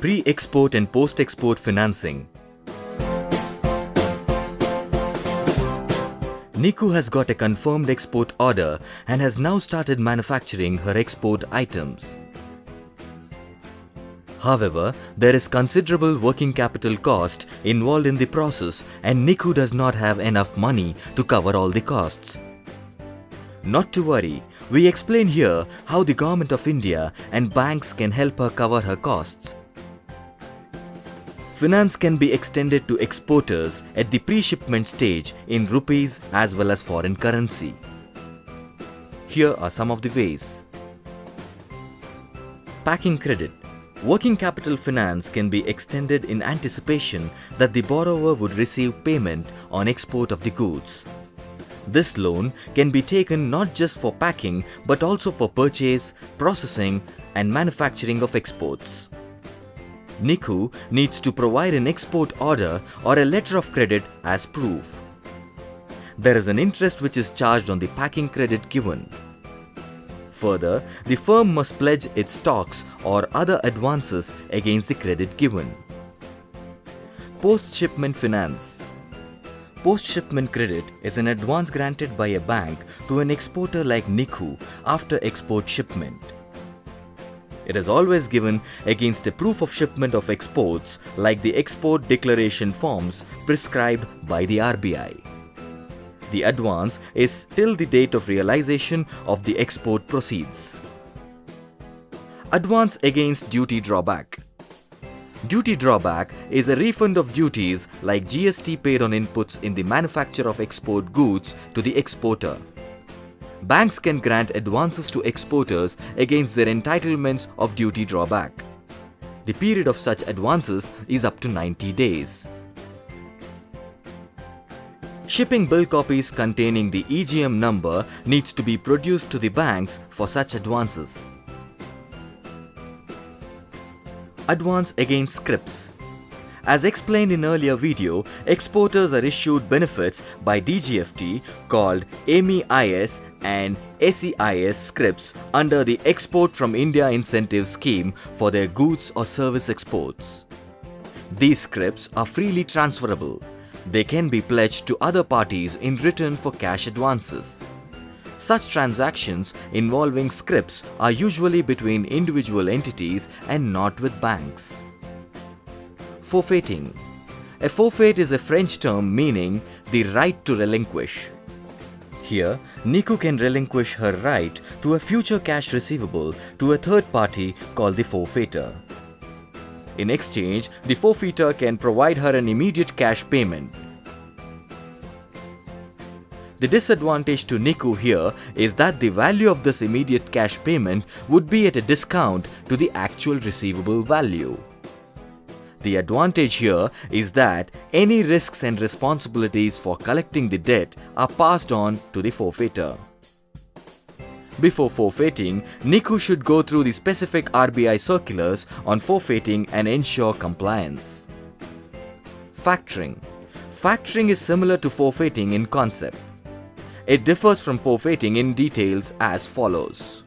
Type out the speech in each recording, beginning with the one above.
Pre-export and post-export financing. Niku has got a confirmed export order and has now started manufacturing her export items. However, there is considerable working capital cost involved in the process and Niku does not have enough money to cover all the costs. Not to worry, we explain here how the Government of India and banks can help her cover her costs. Finance can be extended to exporters at the pre-shipment stage in rupees as well as foreign currency. Here are some of the ways. Packing credit. Working capital finance can be extended in anticipation that the borrower would receive payment on export of the goods. This loan can be taken not just for packing but also for purchase, processing and manufacturing of exports. Niku needs to provide an export order or a letter of credit as proof. There is an interest which is charged on the packing credit given. Further, the firm must pledge its stocks or other advances against the credit given. Post-shipment finance. Post-shipment credit is an advance granted by a bank to an exporter like Niku after export shipment. It is always given against a proof of shipment of exports like the export declaration forms prescribed by the RBI. The advance is till the date of realization of the export proceeds. Advance against duty drawback. Duty drawback is a refund of duties like GST paid on inputs in the manufacture of export goods to the exporter. Banks can grant advances to exporters against their entitlements of duty drawback. The period of such advances is up to 90 days. Shipping bill copies containing the EGM number needs to be produced to the banks for such advances. Advance against scrips. As explained in earlier video, exporters are issued benefits by DGFT called MEIS and SEIS scrips under the Export from India Incentive Scheme for their goods or service exports. These scrips are freely transferable. They can be pledged to other parties in return for cash advances. Such transactions involving scrips are usually between individual entities and not with banks. Forfeiting. A forfeit is a French term meaning the right to relinquish. Here, Niku can relinquish her right to a future cash receivable to a third party called the forfeiter. In exchange, the forfeiter can provide her an immediate cash payment. The disadvantage to Niku here is that the value of this immediate cash payment would be at a discount to the actual receivable value. The advantage here is that any risks and responsibilities for collecting the debt are passed on to the forfeiter. Before forfeiting, Niku should go through the specific RBI circulars on forfeiting and ensure compliance. Factoring. Factoring is similar to forfeiting in concept. It differs from forfeiting in details as follows.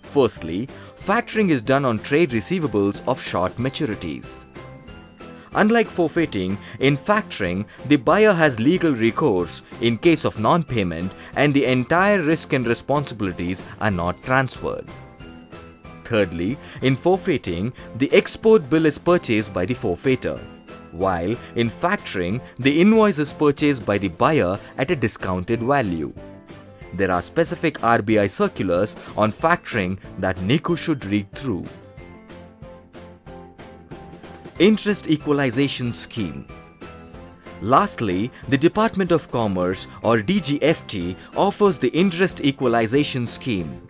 Firstly, factoring is done on trade receivables of short maturities. Unlike forfeiting, in factoring, the buyer has legal recourse in case of non-payment and the entire risk and responsibilities are not transferred. Thirdly, in forfeiting, the export bill is purchased by the forfeiter, while in factoring, the invoice is purchased by the buyer at a discounted value. There are specific RBI circulars on factoring that Niku should read through. Interest Equalization Scheme. Lastly, the Department of Commerce or DGFT offers the Interest Equalization Scheme.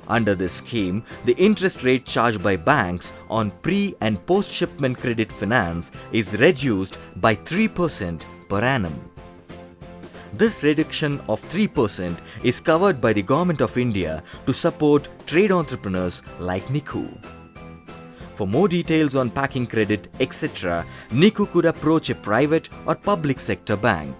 Under this scheme, the interest rate charged by banks on pre- and post-shipment credit finance is reduced by 3% per annum. This reduction of 3% is covered by the Government of India to support trade entrepreneurs like Niku. For more details on packing credit, etc., Niku could approach a private or public sector bank.